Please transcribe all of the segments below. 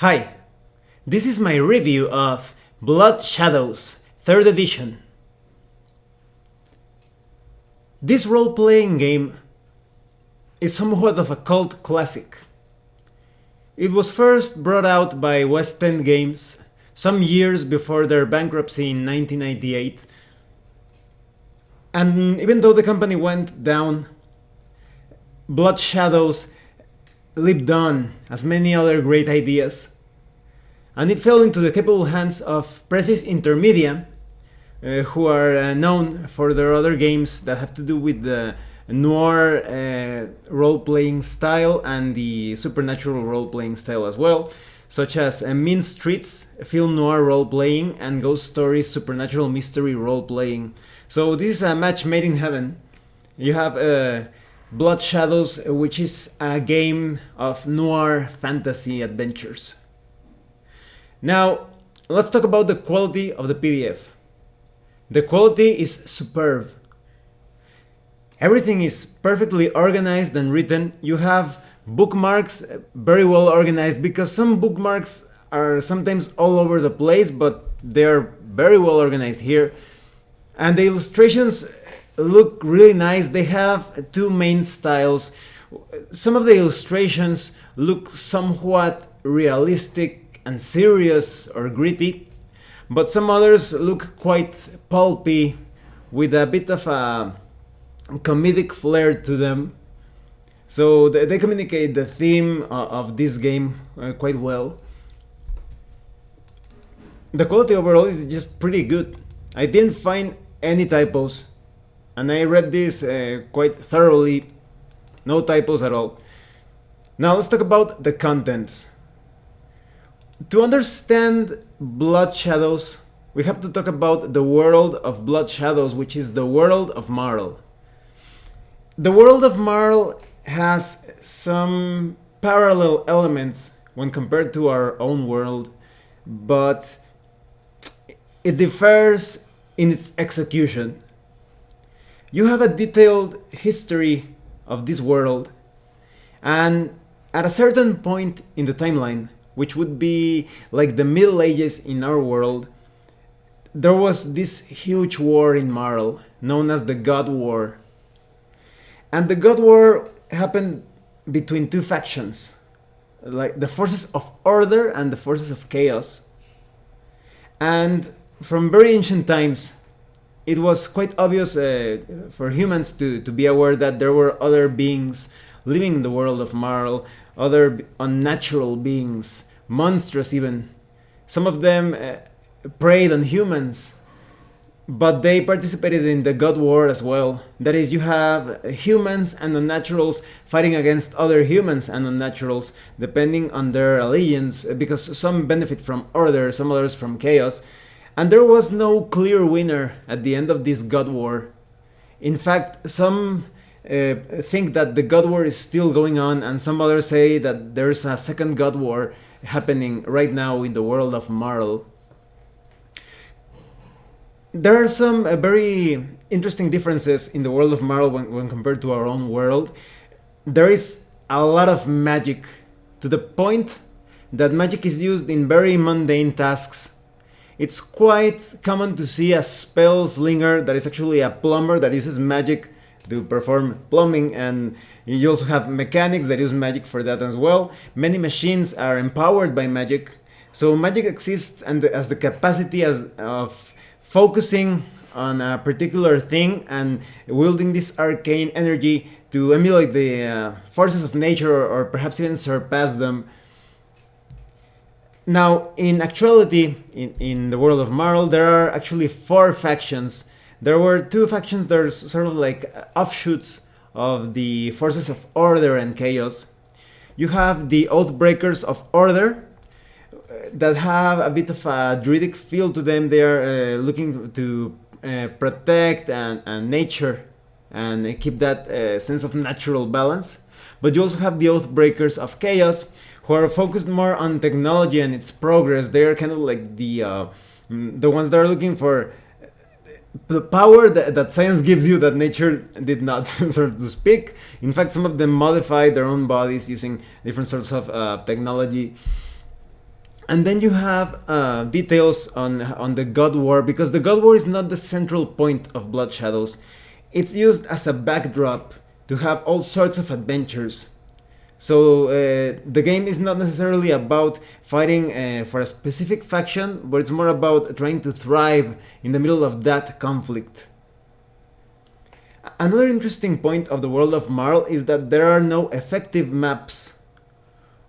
Hi, this is my review of Bloodshadows 3rd edition. This role-playing game is somewhat of a cult classic. It was first brought out by West End Games some years before their bankruptcy in 1998, and even though the company went down, Bloodshadows lived on as many other great ideas, and it fell into the capable hands of Precis Intermedia, who are known for their other games that have to do with the noir role-playing style and the supernatural role-playing style as well, such as Mean Streets, film noir role-playing, and Ghost Stories supernatural mystery role-playing. So this is a match made in heaven. You have Bloodshadows, which is a game of noir fantasy adventures. Now, let's talk about the quality of the PDF. The quality is superb. Everything is perfectly organized and written. You have bookmarks very well organized, because some bookmarks are sometimes all over the place, but they are very well organized here. And the illustrations look really nice. They have two main styles. Some of the illustrations look somewhat realistic and serious or gritty, but some others look quite pulpy with a bit of a comedic flair to them. So they communicate the theme of this game quite well. The quality overall is just pretty good. I didn't find any typos, and I read this quite thoroughly. No typos at all. Now let's talk about the contents. To understand Bloodshadows, we have to talk about the world of Bloodshadows, which is the world of Marl. The world of Marl has some parallel elements when compared to our own world, but it differs in its execution. You have a detailed history of this world, and at a certain point in the timeline, which would be like the Middle Ages in our world, there was this huge war in Marl, known as the God War. And the God War happened between two factions, like the forces of order and the forces of chaos. And from very ancient times, it was quite obvious for humans to be aware that there were other beings living in the world of Marl, other unnatural beings, monstrous even. Some of them preyed on humans, but they participated in the God War as well. That is, you have humans and unnaturals fighting against other humans and unnaturals, depending on their allegiance, because some benefit from order, some others from chaos. And there was no clear winner at the end of this God War. In fact, some think that the God War is still going on, and some others say that there's a second God War happening right now in the world of Marl. There are some very interesting differences in the world of Marl when compared to our own world. There is a lot of magic, to the point that magic is used in very mundane tasks. It's quite common to see a spell slinger that is actually a plumber that uses magic to perform plumbing, and you also have mechanics that use magic for that as well. Many machines are empowered by magic, so magic exists and as the capacity of focusing on a particular thing and wielding this arcane energy to emulate the forces of nature, or perhaps even surpass them. Now, in actuality, in the world of Marl, there are actually 4 factions. There were 2 factions that are sort of like offshoots of the forces of order and chaos. You have the Oathbreakers of Order, that have a bit of a druidic feel to them. They are looking to protect and nature and keep that sense of natural balance. But you also have the Oathbreakers of Chaos, who are focused more on technology and its progress. They are kind of like the ones that are looking for the power that science gives you that nature did not, so to speak. In fact, some of them modify their own bodies using different sorts of technology. And then you have details on the God War, because the God War is not the central point of Bloodshadows. It's used as a backdrop to have all sorts of adventures. So the game is not necessarily about fighting for a specific faction, but it's more about trying to thrive in the middle of that conflict. Another interesting point of the world of Marl is that there are no effective maps.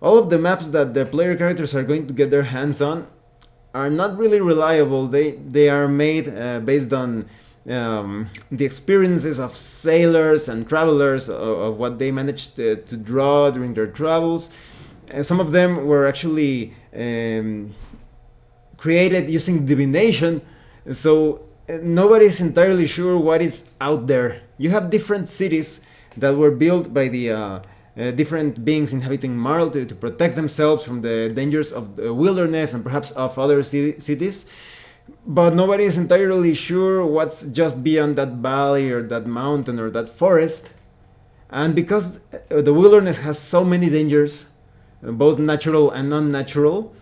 All of the maps that the player characters are going to get their hands on are not really reliable. They are made based on the experiences of sailors and travelers, of what they managed to draw during their travels. Some of them were actually created using divination, so nobody's entirely sure what is out there. You have different cities that were built by the different beings inhabiting Marl to protect themselves from the dangers of the wilderness and perhaps of other cities. But nobody is entirely sure what's just beyond that valley or that mountain or that forest. And because the wilderness has so many dangers, both natural and unnatural,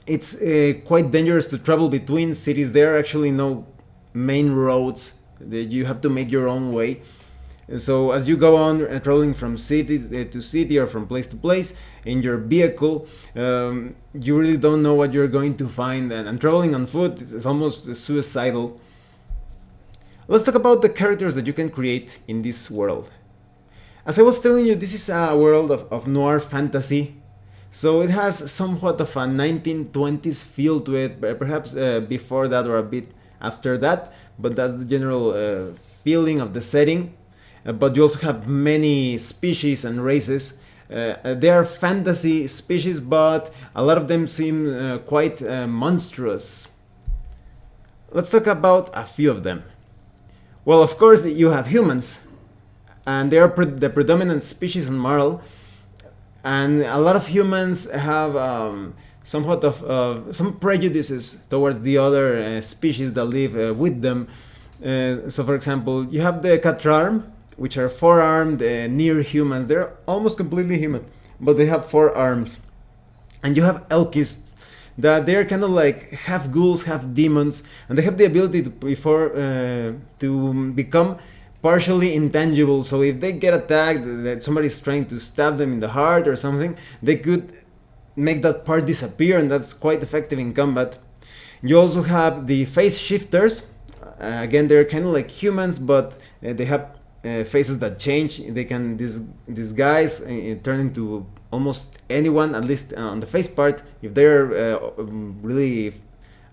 it's quite dangerous to travel between cities. There are actually no main roads. You have to make your own way. So as you go on traveling from city to city or from place to place in your vehicle, you really don't know what you're going to find, and traveling on foot is almost suicidal. Let's talk about the characters that you can create in this world. As I was telling you, this is a world of noir fantasy, so it has somewhat of a 1920s feel to it, perhaps before that or a bit after that, but that's the general feeling of the setting. But you also have many species and races. They are fantasy species, but a lot of them seem quite monstrous. Let's talk about a few of them. Well, of course, you have humans, and they are the predominant species on Marl. And a lot of humans have somewhat of some prejudices towards the other species that live with them. So, for example, you have the Catrarm, which are four-armed near humans. They're almost completely human, but they have 4 arms. And you have Elkists, that they're kind of like half ghouls, half demons, and they have the ability to become partially intangible. So if they get attacked, that somebody's trying to stab them in the heart or something, they could make that part disappear, and that's quite effective in combat. You also have the face shifters. Again, they're kind of like humans, but they have faces that change. They can disguise, turn into almost anyone, at least on the face part. If they're really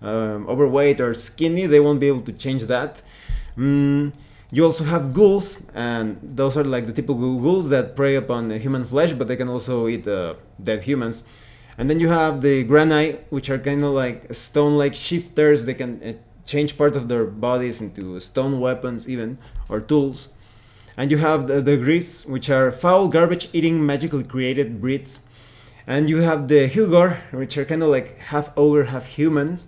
overweight or skinny, they won't be able to change that. You also have ghouls, and those are like the typical ghouls that prey upon human flesh, but they can also eat dead humans. And then you have the Granai, which are kind of like stone-like shifters. They can change part of their bodies into stone weapons even, or tools. And you have the Gris, which are foul, garbage-eating, magically created breeds. And you have the Hugor, which are kind of like half ogre, half humans.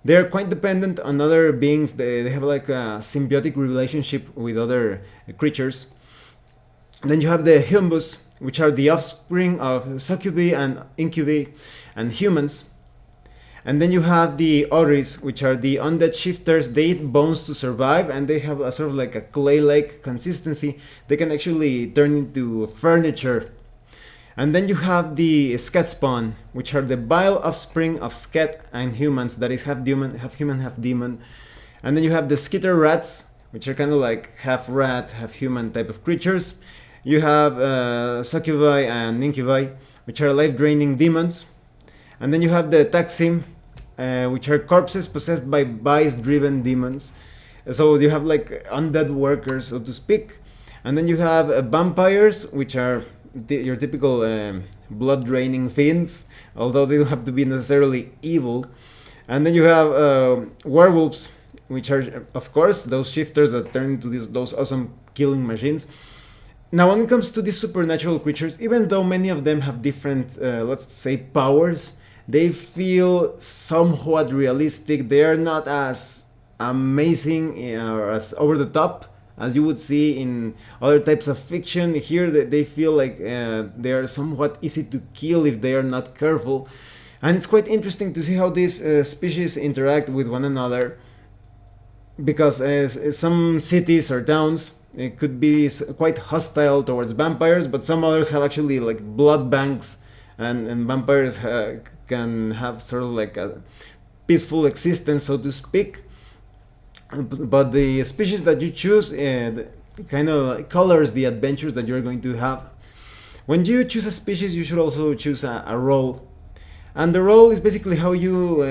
They're quite dependent on other beings. They have like a symbiotic relationship with other creatures. And then you have the Humbus, which are the offspring of succubi and incubi and humans. And then you have the Oris, which are the undead shifters. They eat bones to survive, and they have a sort of like a clay-like consistency. They can actually turn into furniture. And then you have the Sket spawn, which are the vile offspring of Sket and humans. That is half human, half demon. And then you have the Skitter rats, which are kind of like half rat, half human type of creatures. You have succubi and incubi, which are life-draining demons. And then you have the Taksim, which are corpses possessed by vice-driven demons. So you have like undead workers, so to speak. And then you have vampires, which are your typical blood-draining fiends, although they don't have to be necessarily evil. And then you have werewolves, which are, of course, those shifters that turn into those awesome killing machines. Now, when it comes to these supernatural creatures, even though many of them have different, let's say, powers, they feel somewhat realistic. They are not as amazing or as over the top as you would see in other types of fiction. Here, they feel like they are somewhat easy to kill if they are not careful. And it's quite interesting to see how these species interact with one another, because some cities or towns it could be quite hostile towards vampires, but some others have actually like blood banks, and vampires can have sort of like a peaceful existence, so to speak. But the species that you choose kind of colors the adventures that you're going to have. When you choose a species, you should also choose a role. And the role is basically how you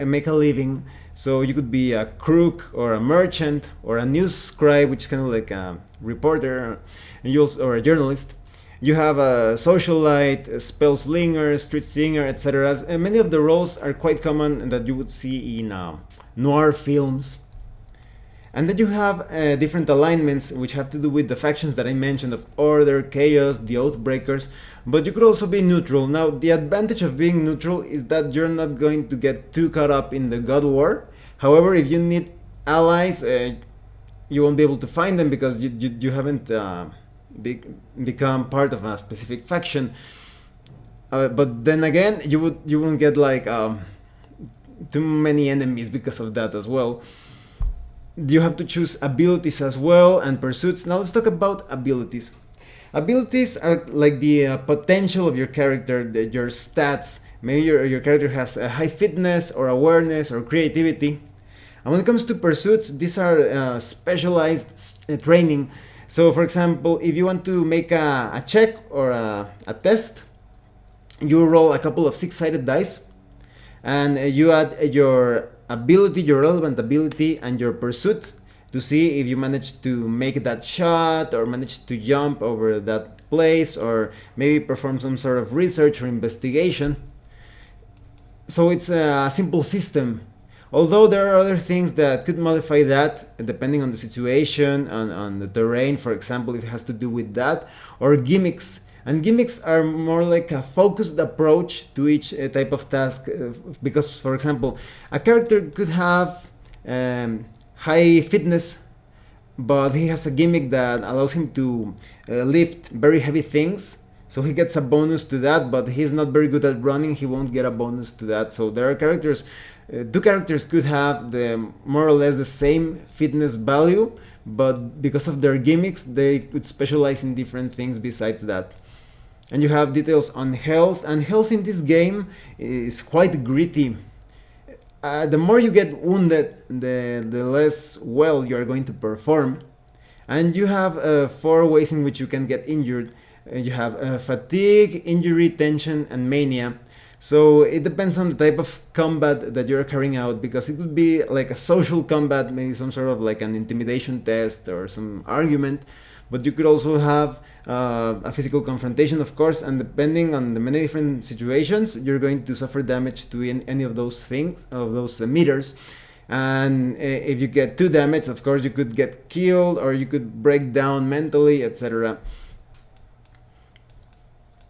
make a living. So you could be a crook or a merchant or a news scribe, which is kind of like a reporter, and you also, or a journalist. You have a socialite, a spell slinger, street singer, etc. And many of the roles are quite common that you would see in noir films. And then you have different alignments which have to do with the factions that I mentioned of Order, Chaos, the Oathbreakers, but you could also be neutral. Now, the advantage of being neutral is that you're not going to get too caught up in the God War. However, if you need allies, you won't be able to find them because you haven't become part of a specific faction. But then again, you wouldn't get like too many enemies because of that as well. You have to choose abilities as well and pursuits. Now let's talk about abilities. Abilities are like the potential of your character, your stats. Maybe your character has a high fitness or awareness or creativity. And when it comes to pursuits, these are specialized training. So for example, if you want to make a check or a test, you roll a couple of 6-sided dice, and you add your ability, your relevant ability, and your pursuit to see if you manage to make that shot or manage to jump over that place or maybe perform some sort of research or investigation. So it's a simple system. Although there are other things that could modify that depending on the situation, on the terrain, for example, it has to do with that, or gimmicks. And gimmicks are more like a focused approach to each type of task, because, for example, a character could have high fitness, but he has a gimmick that allows him to lift very heavy things, so he gets a bonus to that, but he's not very good at running, he won't get a bonus to that. So there are characters, two characters could have more or less the same fitness value, but because of their gimmicks, they could specialize in different things besides that. And you have details on health, and health in this game is quite gritty. The more you get wounded, the less well you are going to perform. And you have 4 ways in which you can get injured. You have fatigue, injury, tension, and mania. So it depends on the type of combat that you're carrying out, because it could be like a social combat, maybe some sort of like an intimidation test or some argument. But you could also have a physical confrontation, of course, and depending on the many different situations, you're going to suffer damage to any of those things, of those meters. And if you get 2 damage, of course, you could get killed or you could break down mentally, etc.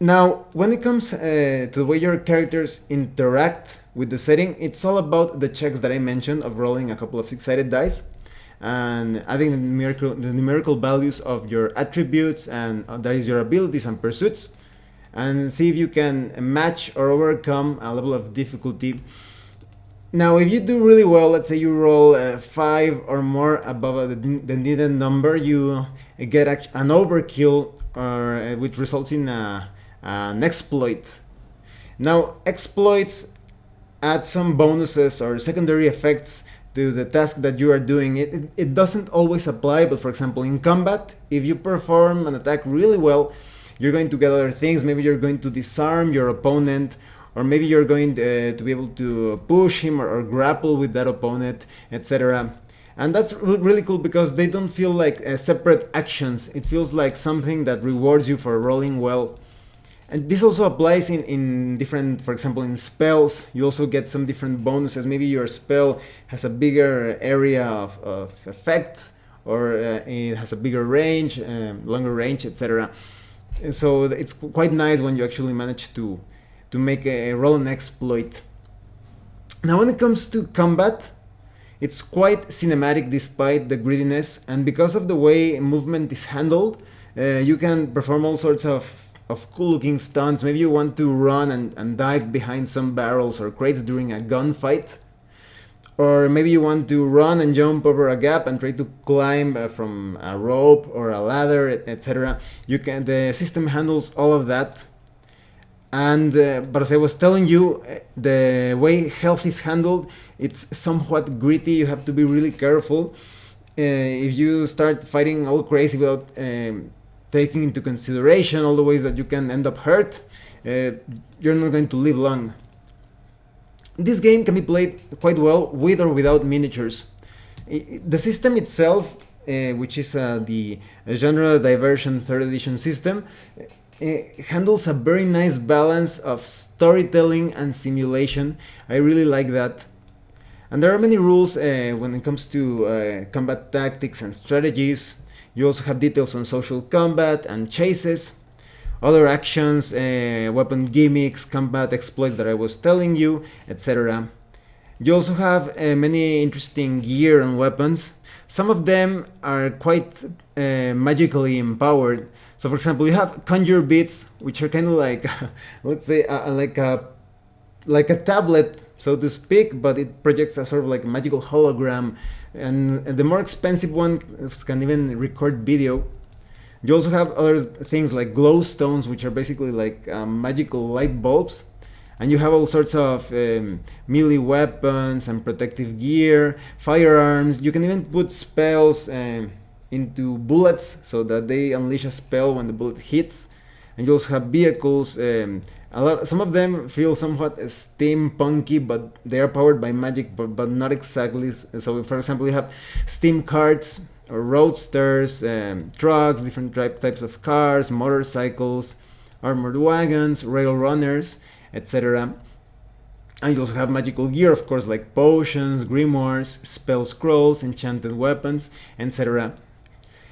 Now, when it comes to the way your characters interact with the setting, it's all about the checks that I mentioned of rolling a couple of 6-sided dice and adding the numerical values of your attributes, and that is your abilities and pursuits, and see if you can match or overcome a level of difficulty. Now, if you do really well, let's say you roll 5 or more above the needed number, you get an overkill, or which results in an exploit. Now, exploits add some bonuses or secondary effects to the task that you are doing. It doesn't always apply, but for example, in combat, if you perform an attack really well, you're going to get other things. Maybe you're going to disarm your opponent, or maybe you're going to be able to push him or grapple with that opponent, etc. And that's really cool because they don't feel like separate actions. It feels like something that rewards you for rolling well. And this also applies in different, for example, in spells, you also get some different bonuses. Maybe your spell has a bigger area of effect, or it has a bigger range, longer range, etc. And so it's quite nice when you actually manage to make a roll an exploit. Now, when it comes to combat, it's quite cinematic despite the grittiness, and because of the way movement is handled, you can perform all sorts of of cool looking stunts. Maybe you want to run and dive behind some barrels or crates during a gunfight. Or maybe you want to run and jump over a gap and try to climb from a rope or a ladder, etc. The system handles all of that. And but as I was telling you, the way health is handled, it's somewhat gritty. You have to be really careful. If you start fighting all crazy without taking into consideration all the ways that you can end up hurt, you're not going to live long. This game can be played quite well with or without miniatures. The system itself, which is the Genre Diversion 3rd Edition system, handles a very nice balance of storytelling and simulation. I really like that. And there are many rules when it comes to combat tactics and strategies. You also have details on social combat and chases, other actions, weapon gimmicks, combat exploits that I was telling you, etc. You also have many interesting gear and weapons. Some of them are quite magically empowered. So for example, you have conjure bits, which are kind of like, let's say, like a tablet, so to speak, but it projects a sort of like magical hologram. And the more expensive one can even record video. You also have other things like glow stones, which are basically like magical light bulbs. And you have all sorts of melee weapons and protective gear, firearms. You can even put spells into bullets so that they unleash a spell when the bullet hits. And you also have vehicles. Some of them feel somewhat steampunky, but they are powered by magic, but not exactly. So, for example, you have steam carts, or roadsters, trucks, different types of cars, motorcycles, armored wagons, rail runners, etc. And you also have magical gear, of course, like potions, grimoires, spell scrolls, enchanted weapons, etc.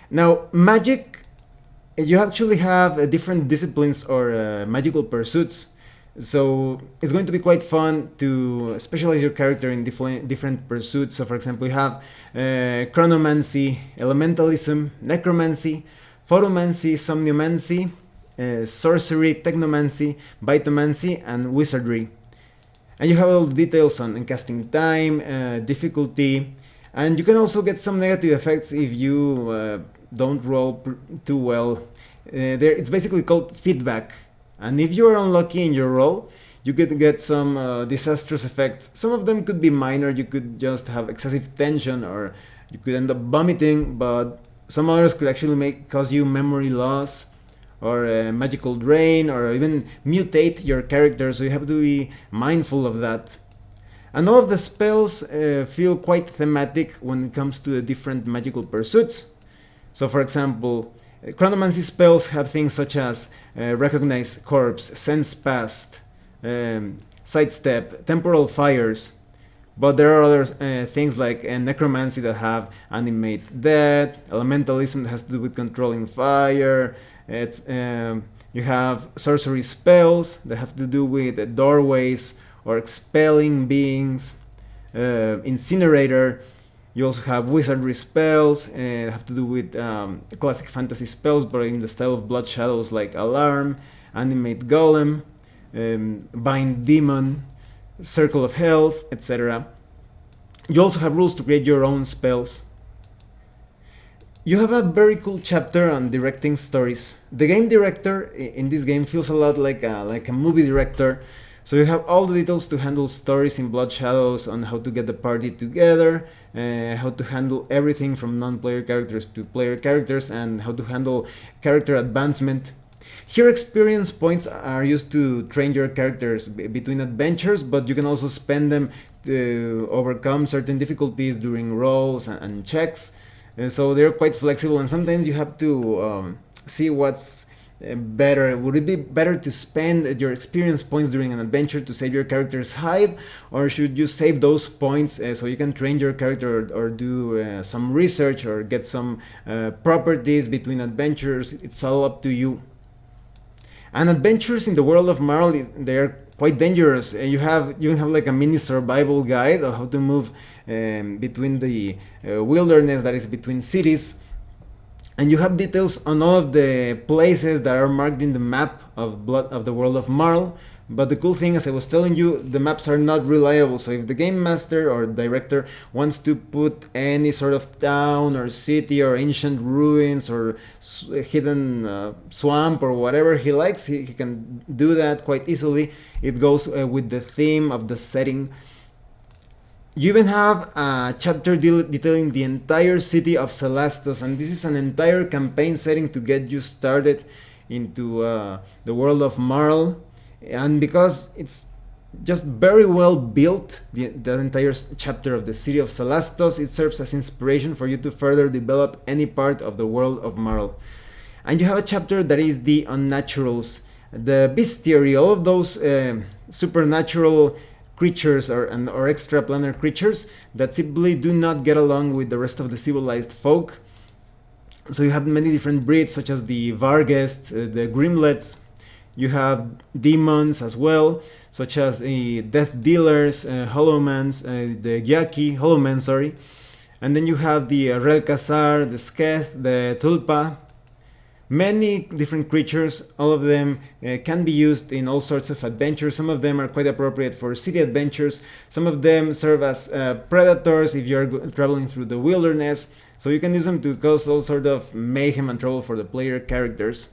Now, magic, you actually have different disciplines or magical pursuits. So it's going to be quite fun to specialize your character in different pursuits. So for example, you have chronomancy, elementalism, necromancy, photomancy, somniomancy, sorcery, technomancy, bitomancy, and wizardry. And you have all the details on casting time, difficulty, and you can also get some negative effects if you don't roll too well. It's basically called feedback. And if you are unlucky in your roll, you could get some disastrous effects. Some of them could be minor. You could just have excessive tension, or you could end up vomiting, but some others could actually cause you memory loss, or magical drain, or even mutate your character, so you have to be mindful of that. And all of the spells feel quite thematic when it comes to the different magical pursuits. So for example, chronomancy spells have things such as recognize corpse, sense past, sidestep, temporal fires. But there are other things like necromancy that have animate death, elementalism that has to do with controlling fire. You have sorcery spells that have to do with doorways or expelling beings, incinerator. You also have wizardry spells, have to do with classic fantasy spells, but in the style of Bloodshadows, like Alarm, Animate Golem, Bind Demon, Circle of Health, etc. You also have rules to create your own spells. You have a very cool chapter on directing stories. The game director in this game feels a lot like a movie director. So you have all the details to handle stories in Bloodshadows on how to get the party together, how to handle everything from non-player characters to player characters, and how to handle character advancement. Here experience points are used to train your characters between adventures, but you can also spend them to overcome certain difficulties during rolls and checks. So they're quite flexible, and sometimes you have to see what's better. Would it be better to spend your experience points during an adventure to save your character's hide, or should you save those points so you can train your character or do some research or get some properties between adventures? It's all up to you. And adventures in the world of Marl, they're quite dangerous. You can have like a mini survival guide of how to move between the wilderness that is between cities. And you have details on all of the places that are marked in the map of the world of Marl. But the cool thing, as I was telling you, the maps are not reliable. So if the game master or director wants to put any sort of town or city or ancient ruins or hidden swamp or whatever he likes, he can do that quite easily. It goes with the theme of the setting. You even have a chapter detailing the entire city of Celastos, and this is an entire campaign setting to get you started into the world of Marl. And because it's just very well built, the entire chapter of the city of Celastos, it serves as inspiration for you to further develop any part of the world of Marl. And you have a chapter that is the unnaturals, the bestiary, all of those supernatural creatures or extraplanar creatures that simply do not get along with the rest of the civilized folk. So you have many different breeds, such as the Vargest, the Grimlets. You have demons as well, such as Death Dealers, Hollowmans, the Gyaki, Hollowmen, sorry. And then you have the Relkazar, the Sketh, the Tulpa. Many different creatures, all of them can be used in all sorts of adventures. Some of them are quite appropriate for city adventures. Some of them serve as predators if you're traveling through the wilderness. So you can use them to cause all sort of mayhem and trouble for the player characters.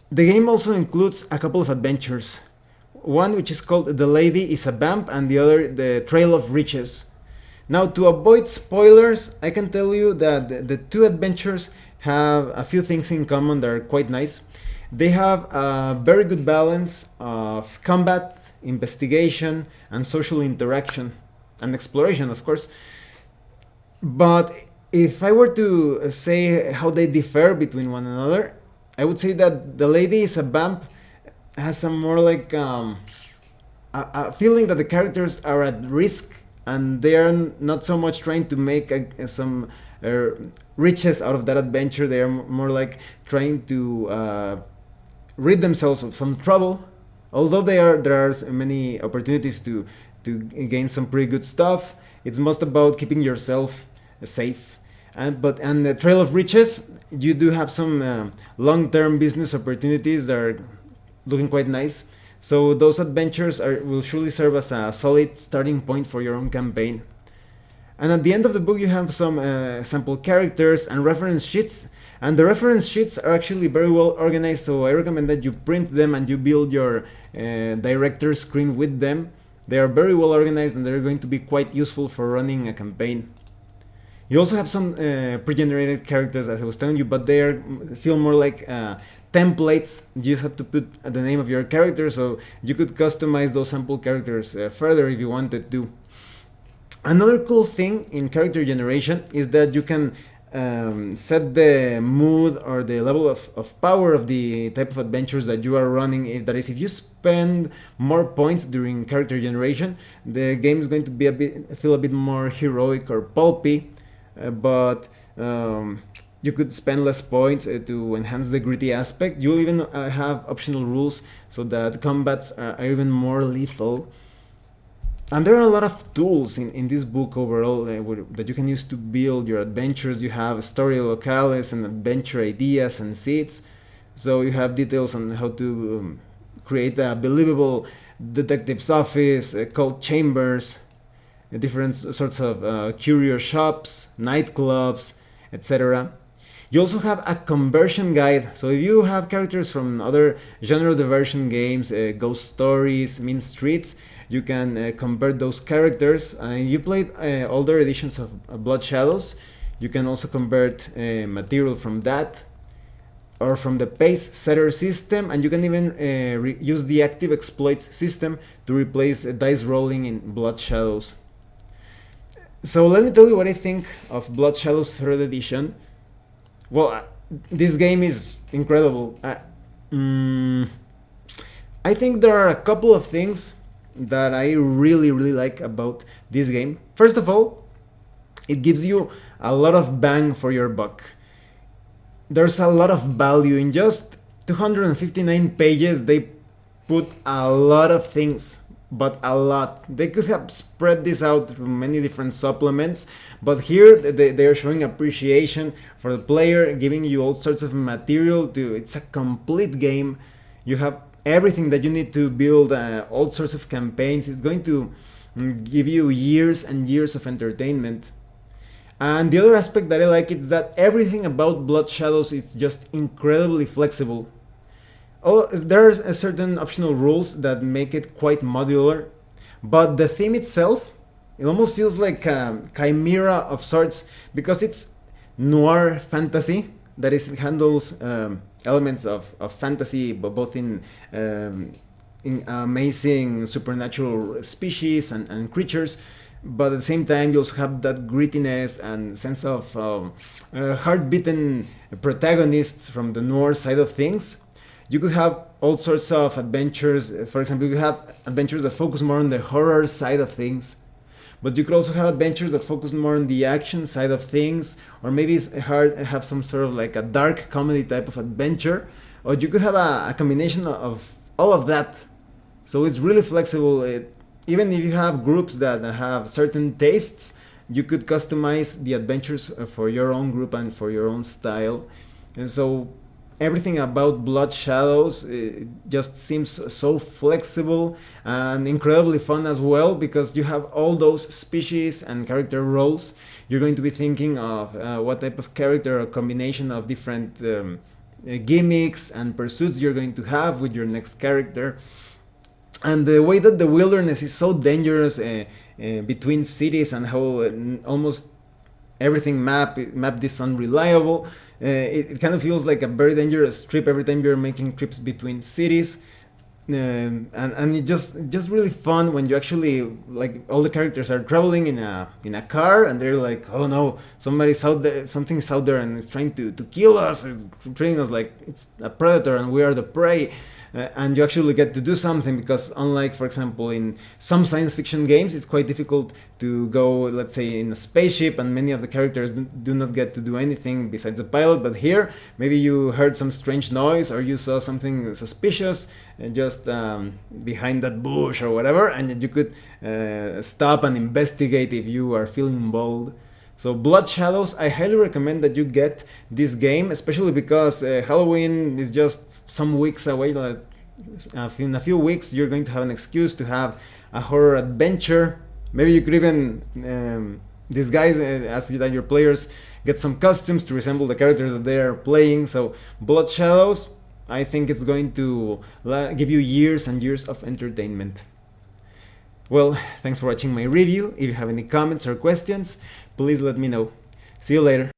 The game also includes a couple of adventures. One which is called The Lady is a Vamp, and the other The Trail of Riches. Now, to avoid spoilers, I can tell you that the two adventures have a few things in common that are quite nice. They have a very good balance of combat, investigation, and social interaction, and exploration, of course. But if I were to say how they differ between one another, I would say that The Lady is a Vamp has a more like a feeling that the characters are at risk and they are not so much trying to make some riches out of that adventure. They are more like trying to rid themselves of some trouble. Although there are many opportunities to gain some pretty good stuff, it's most about keeping yourself safe. And the Trail of Riches, you do have some long-term business opportunities that are looking quite nice. So those adventures will surely serve as a solid starting point for your own campaign. And at the end of the book, you have some sample characters and reference sheets. And the reference sheets are actually very well organized, so I recommend that you print them and you build your director screen with them. They are very well organized and they're going to be quite useful for running a campaign. You also have some pre-generated characters, as I was telling you, but they feel more like templates. You just have to put the name of your character, so you could customize those sample characters further if you wanted to. Another cool thing in character generation is that you can set the mood or the level of power of the type of adventures that you are running. That is, if you spend more points during character generation, the game is going to feel a bit more heroic or pulpy, but you could spend less points to enhance the gritty aspect. You even have optional rules so that combats are even more lethal. And there are a lot of tools in this book overall that you can use to build your adventures. You have story locales and adventure ideas and seeds. So you have details on how to create a believable detective's office, cult chambers, different sorts of curio shops, nightclubs, etc. You also have a conversion guide. So if you have characters from other genre diversion games, ghost stories, mean streets, you can convert those characters. You played older editions of Bloodshadows. You can also convert material from that or from the pace setter system, and you can even use the active exploits system to replace dice rolling in Bloodshadows. So let me tell you what I think of Bloodshadows 3rd edition. Well, this game is incredible. I think there are a couple of things that I really like about this game. First of all, it gives you a lot of bang for your buck. There's a lot of value in just 259 pages. They put a lot of things, but a lot. They could have spread this out through many different supplements, but here they are showing appreciation for the player, giving you all sorts of material to. It's a complete game. You have everything that you need to build all sorts of campaigns. It's going to give you years and years of entertainment. And the other aspect that I like is that everything about Bloodshadows is just incredibly flexible. Oh, there are certain optional rules that make it quite modular, but the theme itself, it almost feels like a chimera of sorts, because it's noir fantasy that is, it handles elements of fantasy, but both in amazing supernatural species and creatures, but at the same time you also have that grittiness and sense of heart-beaten protagonists from the noir side of things. You could have all sorts of adventures. For example, you could have adventures that focus more on the horror side of things, but you could also have adventures that focus more on the action side of things, or maybe it's hard have some sort of like a dark comedy type of adventure, or you could have a combination of all of that. So it's really flexible. Even if you have groups that have certain tastes, you could customize the adventures for your own group and for your own style. And so everything about Bloodshadows just seems so flexible and incredibly fun as well, because you have all those species and character roles. You're going to be thinking of what type of character or combination of different gimmicks and pursuits you're going to have with your next character. And the way that the wilderness is so dangerous between cities, and how almost everything mapped is unreliable. It kind of feels like a very dangerous trip every time you're making trips between cities. And it just really fun when you actually, like, all the characters are traveling in a car, and they're like, oh no, somebody's out there, something's out there and it's trying to kill us. It's treating us like it's a predator and we are the prey. And you actually get to do something, because unlike, for example, in some science fiction games, it's quite difficult to go, let's say, in a spaceship, and many of the characters do not get to do anything besides the pilot. But here, maybe you heard some strange noise, or you saw something suspicious just behind that bush or whatever, and you could stop and investigate if you are feeling bold. So Bloodshadows, I highly recommend that you get this game, especially because Halloween is just some weeks away. Like, in a few weeks, you're going to have an excuse to have a horror adventure. Maybe you could even disguise as that your players get some costumes to resemble the characters that they are playing. So Bloodshadows, I think it's going to give you years and years of entertainment. Well, thanks for watching my review. If you have any comments or questions, please let me know. See you later.